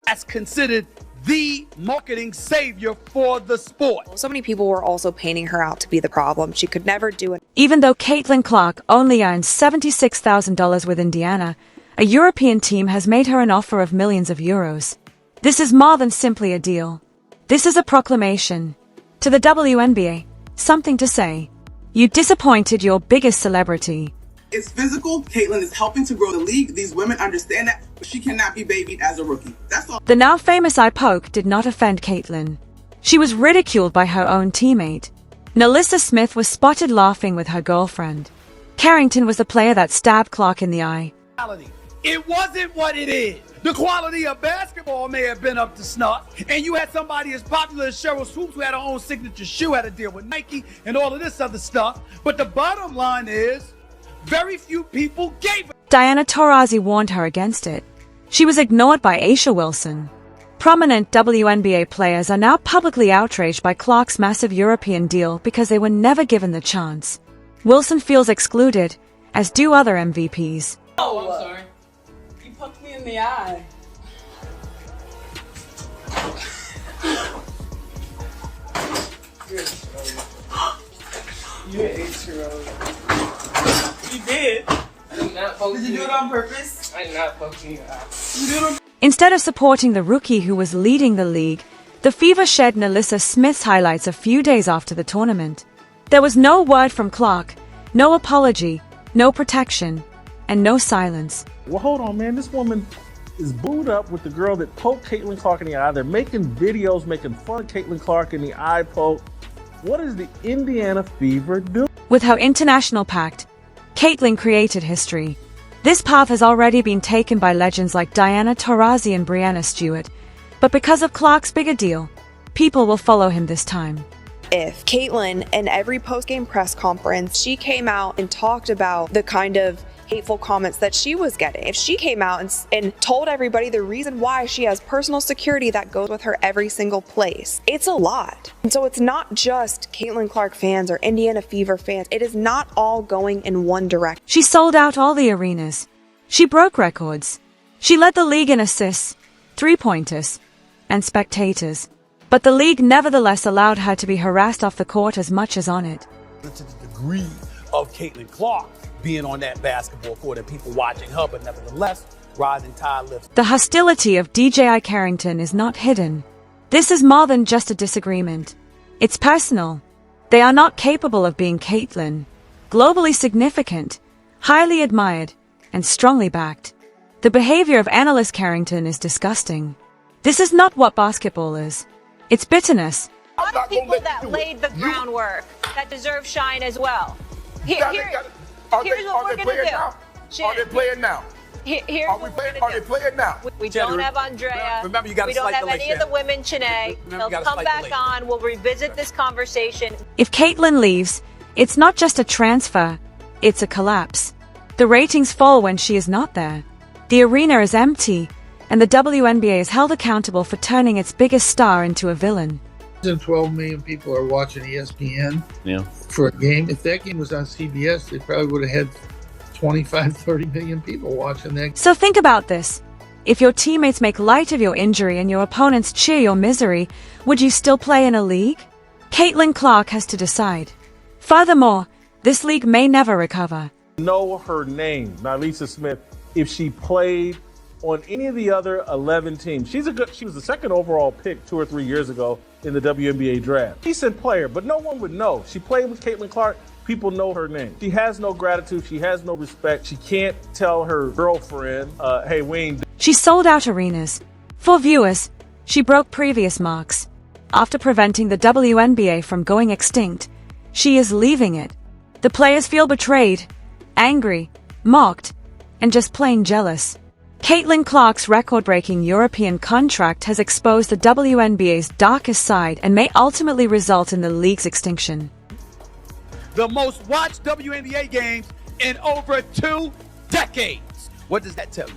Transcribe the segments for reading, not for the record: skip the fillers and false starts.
That's considered the marketing savior for the sport. So many people were also painting her out to be the problem. She could never do it. Even though Caitlin Clark only earns $76,000 with Indiana, a European team has made her an offer of millions of euros. This is more than simply a deal. This is a proclamation. To the WNBA, something to say. You disappointed your biggest celebrity. It's physical. Caitlin is helping to grow the league. These women understand that, but she cannot be babied as a rookie. That's all. The now famous eye poke did not offend Caitlin. She was ridiculed by her own teammate. Nalissa Smith was spotted laughing with her girlfriend. Carrington was the player that stabbed Clark in the eye. It wasn't what it is. The quality of basketball may have been up to snuff, and you had somebody as popular as Cheryl Swoops who had her own signature shoe, had to deal with Nike and all of this other stuff. But the bottom line is, very few people gave it. Diana Taurasi warned her against it. She was ignored by Aisha Wilson. Prominent WNBA players are now publicly outraged by Clark's massive European deal because they were never given the chance. Wilson feels excluded, as do other MVPs. Oh, I'm sorry. You poked me in the eye. You're an 8-year-old. You did. I did not poke you. Did you do it on purpose? I did not poke you in the eye. You did it on. Instead of supporting the rookie who was leading the league, the Fever shared Nalissa Smith's highlights a few days after the tournament. There was no word from Clark, no apology, no protection, and no silence. Well, hold on, man. This woman is booed up with the girl that poked Caitlin Clark in the eye. They're making videos making fun of Caitlin Clark in the eye poke. What is the Indiana Fever doing? With her international pact, Caitlin created history. This path has already been taken by legends like Diana Taurasi and Breanna Stewart, but because of Clark's bigger deal, people will follow him this time. If Caitlin, in every post-game press conference, she came out and talked about the kind of hateful comments that she was getting, if she came out and told everybody the reason why she has personal security that goes with her every single place, it's a lot. And so it's not just Caitlin Clark fans or Indiana Fever fans. It is not all going in one direction. She sold out all the arenas. She broke records. She led the league in assists, three-pointers, and spectators. But the league nevertheless allowed her to be harassed off the court as much as on it. To the degree of Caitlin Clark being on that basketball court and people watching her, but nevertheless, rising tide lifts. The hostility of DJI Carrington is not hidden. This is more than just a disagreement. It's personal. They are not capable of being Caitlin. Globally significant, highly admired, and strongly backed. The behavior of analyst Carrington is disgusting. This is not what basketball is. It's bitterness. A lot of people that laid the groundwork that deserve shine as well. Here's what we're going to do. Are they playing now? Here's what we're going to do. Are they playing now? We don't have Andrea. Remember, you got to We don't slice have the lake, any of the women, Chanae. They'll come back on. We'll revisit this conversation. If Caitlin leaves, it's not just a transfer, it's a collapse. The ratings fall when she is not there. The arena is empty, and the WNBA is held accountable for turning its biggest star into a villain. 12 million people are watching ESPN for a game. If that game was on CBS, they probably would have had 25, 30 million people watching that. So think about this. If your teammates make light of your injury and your opponents cheer your misery, would you still play in a league? Caitlin Clark has to decide. Furthermore, this league may never recover. Know her name, Nalissa Smith, if she played on any of the other 11 teams. She was the second overall pick 2 or 3 years ago in the WNBA draft. Decent player, but no one would know. She played with Caitlin Clark. People know her name. She has no gratitude. She has no respect. She can't tell her girlfriend, hey, we ain't... She sold out arenas. For viewers, she broke previous marks. After preventing the WNBA from going extinct, she is leaving it. The players feel betrayed, angry, mocked, and just plain jealous. Caitlin Clark's record-breaking European contract has exposed the WNBA's darkest side and may ultimately result in the league's extinction. The most watched WNBA games in over 2 decades. What does that tell you?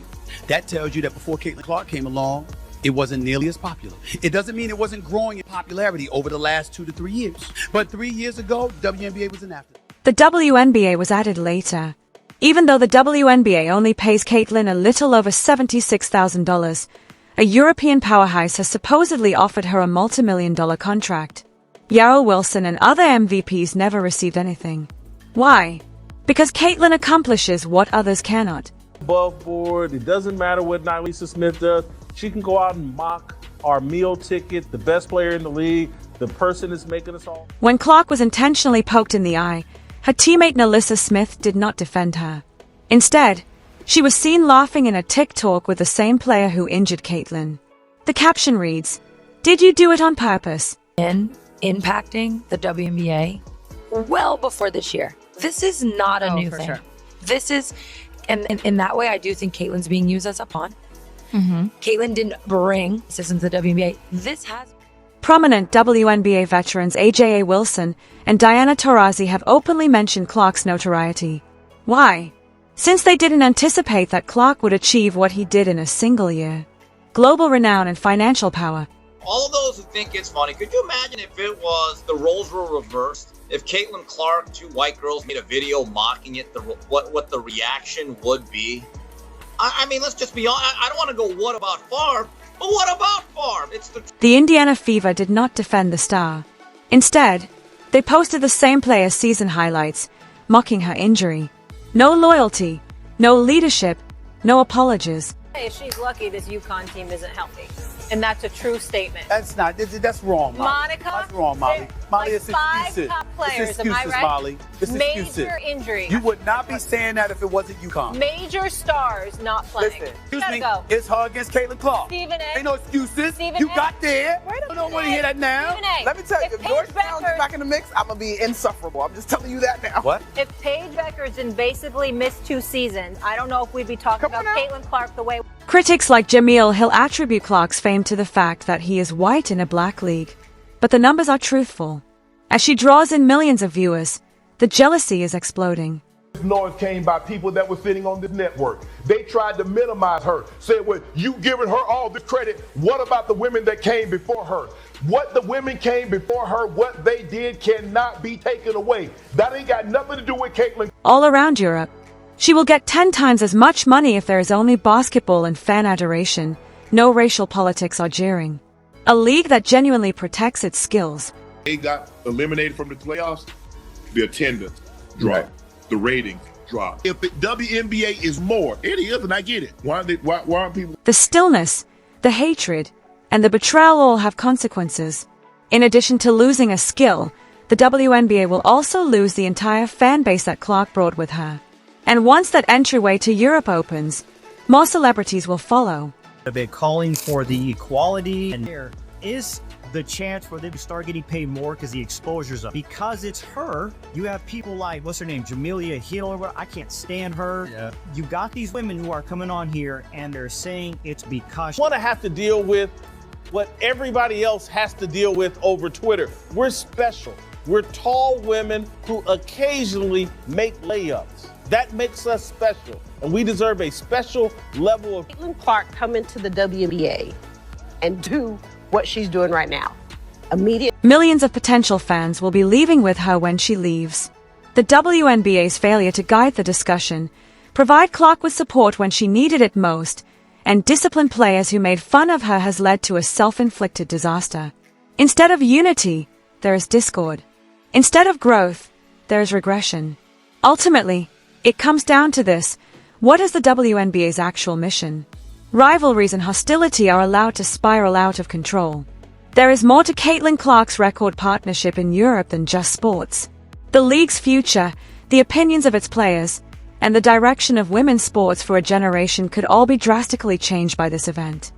That tells you that before Caitlin Clark came along, it wasn't nearly as popular. It doesn't mean it wasn't growing in popularity over the last 2 to 3 years. But 3 years ago, WNBA was an afterthought. The WNBA was added later. Even though the WNBA only pays Caitlin a little over $76,000, a European powerhouse has supposedly offered her a multi-million-dollar contract. Yarrow Wilson and other MVPs never received anything. Why? Because Caitlyn accomplishes what others cannot. Above board, it doesn't matter what Nylisa Smith does. She can go out and mock our meal ticket, the best player in the league, the person that's making us all. When Clark was intentionally poked in the eye, her teammate Nylisa Smith did not defend her. Instead, she was seen laughing in a TikTok with the same player who injured Caitlyn. The caption reads, "Did you do it on purpose?" Impacting the WNBA well before this year. This is not a new thing. Sure. This is, and in that way, I do think Caitlyn's being used as a pawn. Caitlyn didn't bring systems to the WNBA. This has. Prominent WNBA veterans AJA Wilson and Diana Taurasi have openly mentioned Clark's notoriety. Why? Since they didn't anticipate that Clark would achieve what he did in a single year. Global renown and financial power. All of those who think it's funny, could you imagine if it was, the roles were reversed? If Caitlyn Clark, two white girls, made a video mocking it, what the reaction would be? I mean, let's just be honest. I don't want to go, what about Favre? But what about Favre? It's the Indiana Fever did not defend the star. Instead, they posted the same player's season highlights, mocking her injury. No loyalty, no leadership, no apologies. If she's lucky, this UConn team isn't healthy. And that's a true statement. That's wrong, Molly. Monica? That's wrong, Molly. Molly, it's excuses. 5 top players, it's excuses, am I right? Molly. It's Major excuses. Injury. You would not be saying that if it wasn't UConn. Major stars not playing. Listen, excuse me, it's her against Caitlyn Clark. Stephen A. Ain't no excuses. Stephen you A. got there. I don't want to hear that now. Let me tell you, if Georgetown gets back in the mix, I'm going to be insufferable. I'm just telling you that now. What? If Paige Beckers invasively missed 2 seasons, I don't know if we'd be talking about Caitlyn Clark the way. Critics like Jameel Hill attribute Clark's fame to the fact that he is white in a black league. But the numbers are truthful. As she draws in millions of viewers, the jealousy is exploding. This noise came by people that were sitting on this network. They tried to minimize her, said, well, you giving her all the credit. What about the women that came before her? What the women came before her, what they did cannot be taken away. That ain't got nothing to do with Caitlyn. All around Europe, she will get 10 times as much money if there is only basketball and fan adoration, no racial politics or jeering. A league that genuinely protects its skills. They got eliminated from the playoffs, the attendance dropped, the ratings dropped. If the WNBA is more, it is, and I get it. Why aren't people? The stillness, the hatred, and the betrayal all have consequences. In addition to losing a skill, the WNBA will also lose the entire fan base that Clark brought with her. And once that entryway to Europe opens, more celebrities will follow. They're calling for the equality, and there is the chance for them to start getting paid more because the exposure's up. Because it's her, you have people like, what's her name, Jamelia Hill, I can't stand her. Yeah. You got these women who are coming on here and they're saying it's because... Want to have to deal with what everybody else has to deal with over Twitter. We're special. We're tall women who occasionally make layups. That makes us special, and we deserve a special level of... Caitlyn Clark come into the WNBA and do what she's doing right now. Millions of potential fans will be leaving with her when she leaves. The WNBA's failure to guide the discussion, provide Clark with support when she needed it most, and discipline players who made fun of her has led to a self-inflicted disaster. Instead of unity, there is discord. Instead of growth, there is regression. Ultimately, it comes down to this: what is the WNBA's actual mission? Rivalries and hostility are allowed to spiral out of control. There is more to Caitlyn Clark's record partnership in Europe than just sports. The league's future, the opinions of its players, and the direction of women's sports for a generation could all be drastically changed by this event.